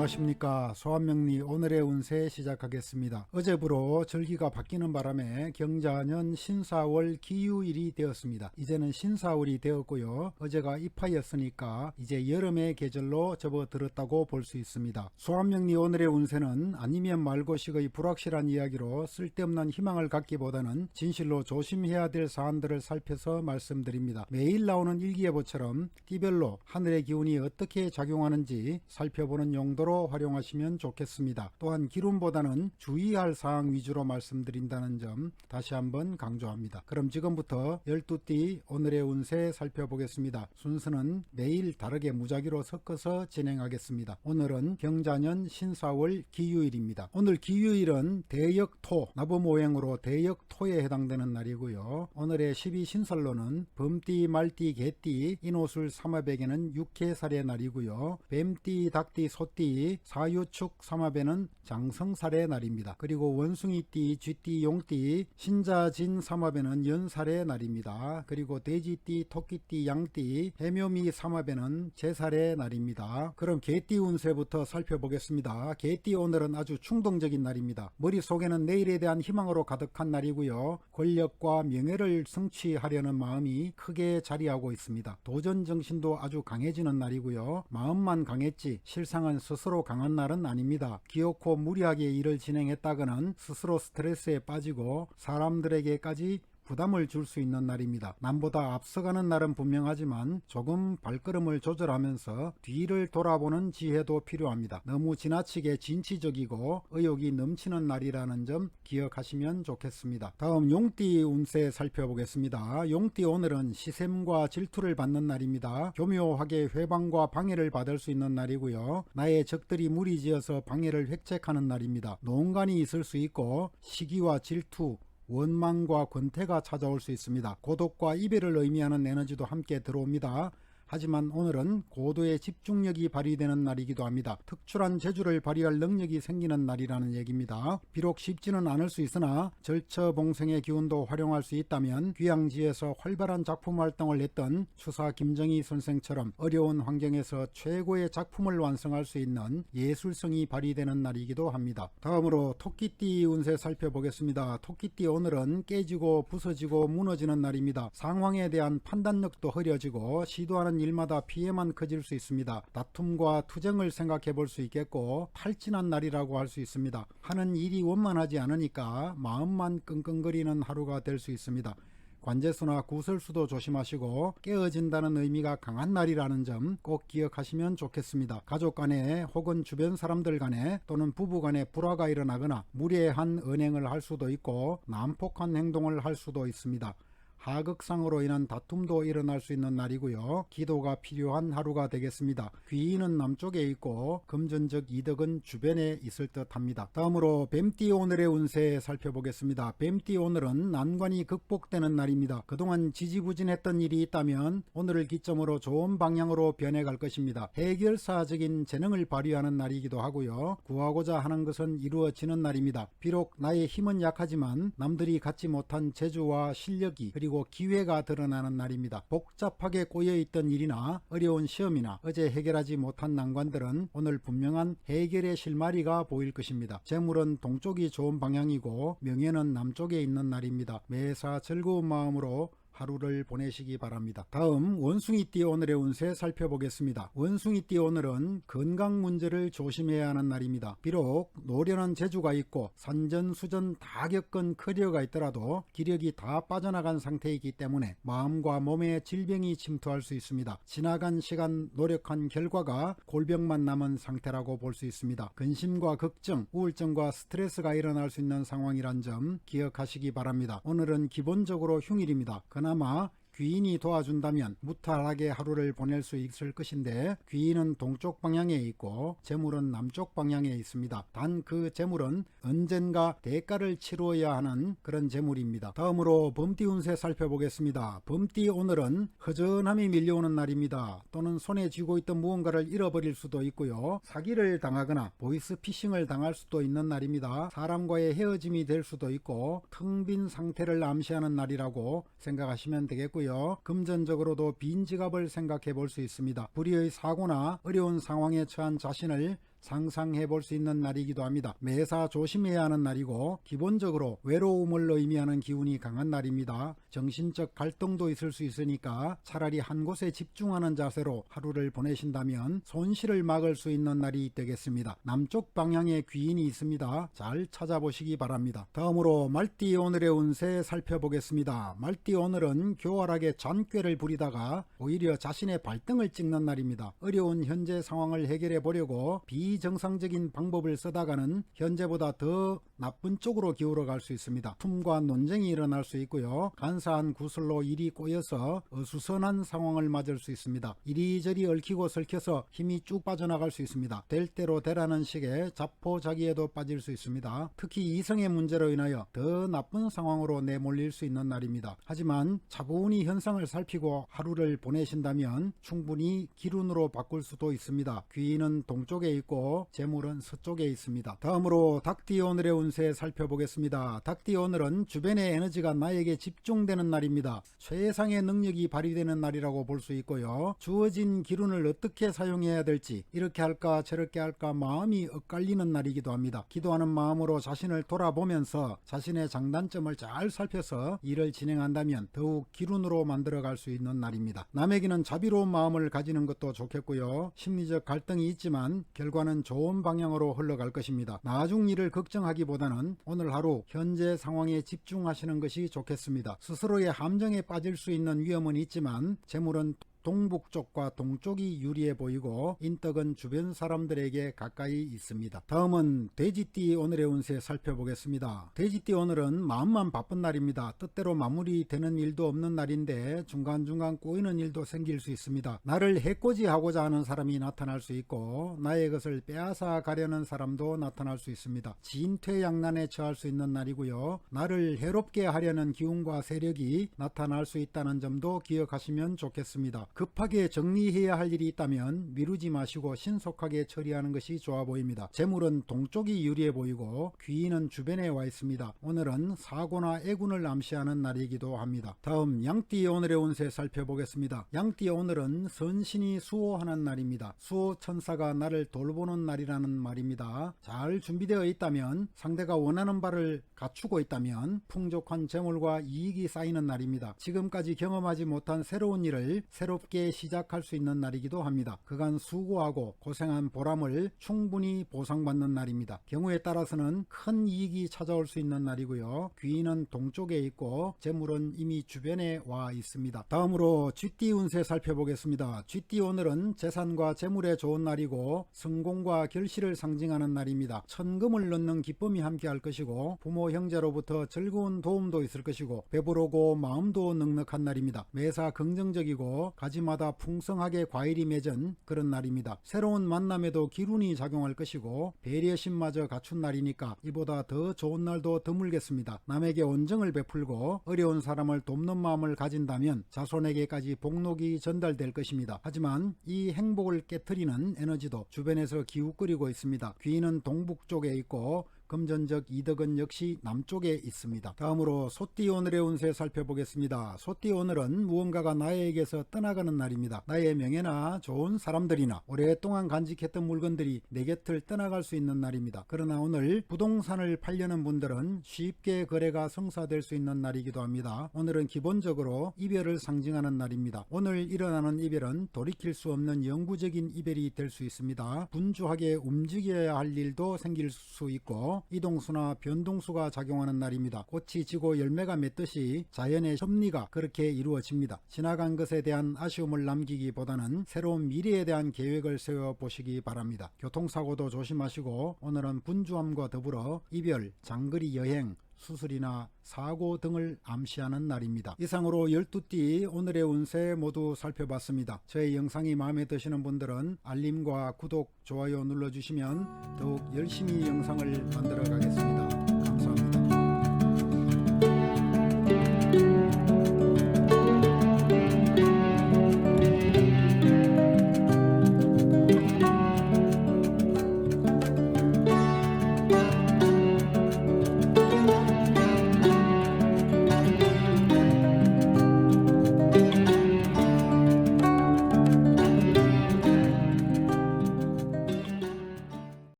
안녕하십니까. 소환명리 오늘의 운세 시작하겠습니다. 어제부로 절기가 바뀌는 바람에 경자년 신사월 기유일이 되었습니다. 이제는 신사월이 되었고요. 어제가 입하였으니까 이제 여름의 계절로 접어들었다고 볼 수 있습니다. 소환명리 오늘의 운세는 아니면 말고식의 불확실한 이야기로 쓸데없는 희망을 갖기보다는 진실로 조심해야 될 사안들을 살펴서 말씀드립니다. 매일 나오는 일기예보처럼 띠별로 하늘의 기운이 어떻게 작용하는지 살펴보는 용도로 활용하시면 좋겠습니다. 또한 기론보다는 주의할 사항 위주로 말씀드린다는 점 다시 한번 강조합니다. 그럼 지금부터 12띠 오늘의 운세 살펴보겠습니다. 순서는 매일 다르게 무작위로 섞어서 진행하겠습니다. 오늘은 경자년 신사월 기유일입니다. 오늘 기유일은 대역토, 나부모행으로 대역토에 해당되는 날이고요. 오늘의 12신설로는 범띠, 말띠, 개띠, 인호술 삼합에게는 육해살의 날이고요. 뱀띠, 닭띠, 소띠, 사유축 삼합에는 장성살의 날입니다. 그리고 원숭이띠, 쥐띠, 용띠, 신자진 삼합에는 연살의 날입니다. 그리고 돼지띠, 토끼띠, 양띠, 해묘미 삼합에는 제살의 날입니다. 그럼 개띠 운세부터 살펴보겠습니다. 개띠 오늘은 아주 충동적인 날입니다. 머릿속에는 내일에 대한 희망으로 가득한 날이고요. 권력과 명예를 성취하려는 마음이 크게 자리하고 있습니다. 도전 정신도 아주 강해지는 날이고요. 마음만 강했지 실상은 스스로 강한 날은 아닙니다. 기어코 무리하게 일을 진행했다가는 스스로 스트레스에 빠지고 사람들에게까지 부담을 줄 수 있는 날입니다. 남보다 앞서가는 날은 분명하지만 조금 발걸음을 조절하면서 뒤를 돌아보는 지혜도 필요합니다. 너무 지나치게 진취적이고 의욕이 넘치는 날이라는 점 기억하시면 좋겠습니다. 다음 용띠 운세 살펴보겠습니다. 용띠 오늘은 시샘과 질투를 받는 날입니다. 교묘하게 회방과 방해를 받을 수 있는 날이고요. 나의 적들이 무리지어서 방해를 획책하는 날입니다. 노원간이 있을 수 있고 시기와 질투, 원망과 권태가 찾아올 수 있습니다. 고독과 이별을 의미하는 에너지도 함께 들어옵니다. 하지만 오늘은 고도의 집중력이 발휘되는 날이기도 합니다. 특출한 재주를 발휘할 능력이 생기는 날이라는 얘기입니다. 비록 쉽지는 않을 수 있으나 절처봉생의 기운도 활용할 수 있다면 귀향지에서 활발한 작품 활동을 했던 추사 김정희 선생처럼 어려운 환경에서 최고의 작품을 완성할 수 있는 예술성이 발휘되는 날이기도 합니다. 다음으로 토끼띠 운세 살펴보겠습니다. 토끼띠 오늘은 깨지고 부서지고 무너지는 날입니다. 상황에 대한 판단력도 흐려지고 시도하는 일마다 피해만 커질 수 있습니다. 다툼과 투쟁을 생각해 볼 수 있겠고 탈진한 날이라고 할 수 있습니다. 하는 일이 원만하지 않으니까 마음만 끙끙거리는 하루가 될 수 있습니다. 관제수나 구설수도 조심하시고 깨어진다는 의미가 강한 날이라는 점 꼭 기억하시면 좋겠습니다. 가족 간에 혹은 주변 사람들 간에 또는 부부 간에 불화가 일어나거나 무례한 언행을 할 수도 있고 난폭한 행동을 할 수도 있습니다. 하극상으로 인한 다툼도 일어날 수 있는 날이고요. 기도가 필요한 하루가 되겠습니다. 귀인은 남쪽에 있고 금전적 이득은 주변에 있을 듯 합니다. 다음으로 뱀띠 오늘의 운세 살펴보겠습니다. 뱀띠 오늘은 난관이 극복되는 날입니다. 그동안 지지부진했던 일이 있다면 오늘을 기점으로 좋은 방향으로 변해갈 것입니다. 해결사적인 재능을 발휘하는 날이기도 하고요. 구하고자 하는 것은 이루어지는 날입니다. 비록 나의 힘은 약하지만 남들이 갖지 못한 재주와 실력이 그리고 기회가 드러나는 날입니다. 복잡하게 꼬여있던 일이나 어려운 시험이나 어제 해결하지 못한 난관들은 오늘 분명한 해결의 실마리가 보일 것입니다. 재물은 동쪽이 좋은 방향이고 명예는 남쪽에 있는 날입니다. 매사 즐거운 마음으로 하루를 보내시기 바랍니다. 다음 원숭이띠 오늘의 운세 살펴보겠습니다. 원숭이띠 오늘은 건강 문제를 조심해야 하는 날입니다. 비록 노련한 재주가 있고 산전수전 다 겪은 커리어가 있더라도 기력이 다 빠져나간 상태이기 때문에 마음과 몸에 질병이 침투할 수 있습니다. 지나간 시간 노력한 결과가 골병만 남은 상태라고 볼 수 있습니다. 근심과 걱정, 우울증과 스트레스가 일어날 수 있는 상황이란 점 기억하시기 바랍니다. 오늘은 기본적으로 흉일입니다. 그나마 귀인이 도와준다면 무탈하게 하루를 보낼 수 있을 것인데 귀인은 동쪽 방향에 있고 재물은 남쪽 방향에 있습니다. 단 그 재물은 언젠가 대가를 치루어야 하는 그런 재물입니다. 다음으로 범띠 운세 살펴보겠습니다. 범띠 오늘은 허전함이 밀려오는 날입니다. 또는 손에 쥐고 있던 무언가를 잃어버릴 수도 있고요. 사기를 당하거나 보이스피싱을 당할 수도 있는 날입니다. 사람과의 헤어짐이 될 수도 있고 텅 빈 상태를 암시하는 날이라고 생각하시면 되겠고요. 있고요. 금전적으로도 빈 지갑을 생각해 볼 수 있습니다. 불의의 사고나 어려운 상황에 처한 자신을 상상해 볼 수 있는 날이기도 합니다. 매사 조심해야 하는 날이고 기본적으로 외로움을 의미하는 기운이 강한 날입니다. 정신적 갈등도 있을 수 있으니까 차라리 한 곳에 집중하는 자세로 하루를 보내신다면 손실을 막을 수 있는 날이 되겠습니다. 남쪽 방향에 귀인이 있습니다. 잘 찾아보시기 바랍니다. 다음으로 말띠 오늘의 운세 살펴보겠습니다. 말띠 오늘은 교활하게 잔꾀를 부리다가 오히려 자신의 발등을 찍는 날입니다. 어려운 현재 상황을 해결해 보려고 비정상적인 방법을 쓰다가는 현재보다 더 나쁜 쪽으로 기울어 갈 수 있습니다. 품과 논쟁이 일어날 수 있고요. 간사한 구슬로 일이 꼬여서 어수선한 상황을 맞을 수 있습니다. 이리저리 얽히고 설켜서 힘이 쭉 빠져나갈 수 있습니다. 될 대로 되라는 식의 자포자기에도 빠질 수 있습니다. 특히 이성의 문제로 인하여 더 나쁜 상황으로 내몰릴 수 있는 날입니다. 하지만 차분히 현상을 살피고 하루를 보내신다면 충분히 기운으로 바꿀 수도 있습니다. 귀인은 동쪽에 있고 재물은 서쪽에 있습니다. 다음으로 닭띠 오늘의 운세 살펴보겠습니다. 닭띠 오늘은 주변의 에너지가 나에게 집중되는 날입니다. 최상의 능력이 발휘되는 날이라고 볼 수 있고요. 주어진 기운을 어떻게 사용해야 될지 이렇게 할까 저렇게 할까 마음이 엇갈리는 날이기도 합니다. 기도하는 마음으로 자신을 돌아보면서 자신의 장단점을 잘 살펴서 일을 진행한다면 더욱 기운으로 만들어갈 수 있는 날입니다. 남에게는 자비로운 마음을 가지는 것도 좋겠고요. 심리적 갈등이 있지만 결과는 좋은 방향으로 흘러갈 것입니다. 나중 일을 걱정하기보다는 오늘 하루 현재 상황에 집중하시는 것이 좋겠습니다. 스스로의 함정에 빠질 수 있는 위험은 있지만 재물은 동북쪽과 동쪽이 유리해 보이고 인덕은 주변 사람들에게 가까이 있습니다. 다음은 돼지띠 오늘의 운세 살펴보겠습니다. 돼지띠 오늘은 마음만 바쁜 날입니다. 뜻대로 마무리되는 일도 없는 날인데 중간중간 꼬이는 일도 생길 수 있습니다. 나를 해코지하고자 하는 사람이 나타날 수 있고 나의 것을 빼앗아 가려는 사람도 나타날 수 있습니다. 진퇴양난에 처할 수 있는 날이고요. 나를 해롭게 하려는 기운과 세력이 나타날 수 있다는 점도 기억하시면 좋겠습니다. 급하게 정리해야 할 일이 있다면 미루지 마시고 신속하게 처리하는 것이 좋아 보입니다. 재물은 동쪽이 유리해 보이고 귀인은 주변에 와 있습니다. 오늘은 사고나 애군을 암시하는 날이기도 합니다. 다음 양띠 오늘의 운세 살펴보겠습니다. 양띠 오늘은 선신이 수호하는 날입니다. 수호 천사가 나를 돌보는 날이라는 말입니다. 잘 준비되어 있다면 상대가 원하는 바를 갖추고 있다면 풍족한 재물과 이익이 쌓이는 날입니다. 지금까지 경험하지 못한 새로운 일을 새롭게 시작할 수 있는 날이기도 합니다. 그간 수고하고 고생한 보람을 충분히 보상받는 날입니다. 경우에 따라서는 큰 이익이 찾아올 수 있는 날이고요. 귀인은 동쪽에 있고 재물은 이미 주변에 와 있습니다. 다음으로 쥐띠 운세 살펴보겠습니다. 쥐띠 오늘은 재산과 재물에 좋은 날이고 성공과 결실을 상징하는 날입니다. 천금을 넣는 기쁨이 함께할 것이고 부모 형제로부터 즐거운 도움도 있을 것이고 배부르고 마음도 넉넉한 날입니다. 매사 긍정적이고 가지마다 풍성하게 과일이 맺은 그런 날입니다. 새로운 만남에도 기운이 작용할 것이고 배려심마저 갖춘 날이니까 이보다 더 좋은 날도 드물겠습니다. 남에게 온정을 베풀고 어려운 사람을 돕는 마음을 가진다면 자손에게까지 복록이 전달될 것입니다. 하지만 이 행복을 깨트리는 에너지도 주변에서 기웃거리고 있습니다. 귀인은 동북쪽에 있고 금전적 이득은 역시 남쪽에 있습니다. 다음으로 소띠 오늘의 운세 살펴보겠습니다. 소띠 오늘은 무언가가 나에게서 떠나가는 날입니다. 나의 명예나 좋은 사람들이나 오랫동안 간직했던 물건들이 내 곁을 떠나갈 수 있는 날입니다. 그러나 오늘 부동산을 팔려는 분들은 쉽게 거래가 성사될 수 있는 날이기도 합니다. 오늘은 기본적으로 이별을 상징하는 날입니다. 오늘 일어나는 이별은 돌이킬 수 없는 영구적인 이별이 될 수 있습니다. 분주하게 움직여야 할 일도 생길 수 있고 이동수나 변동수가 작용하는 날입니다. 꽃이 지고 열매가 맺듯이 자연의 섭리가 그렇게 이루어집니다. 지나간 것에 대한 아쉬움을 남기기보다는 새로운 미래에 대한 계획을 세워보시기 바랍니다. 교통사고도 조심하시고 오늘은 분주함과 더불어 이별, 장거리 여행, 수술이나 사고 등을 암시하는 날입니다. 이상으로 12띠 오늘의 운세 모두 살펴봤습니다. 저의 영상이 마음에 드시는 분들은 알림과 구독, 좋아요 눌러주시면 더욱 열심히 영상을 만들어 가겠습니다.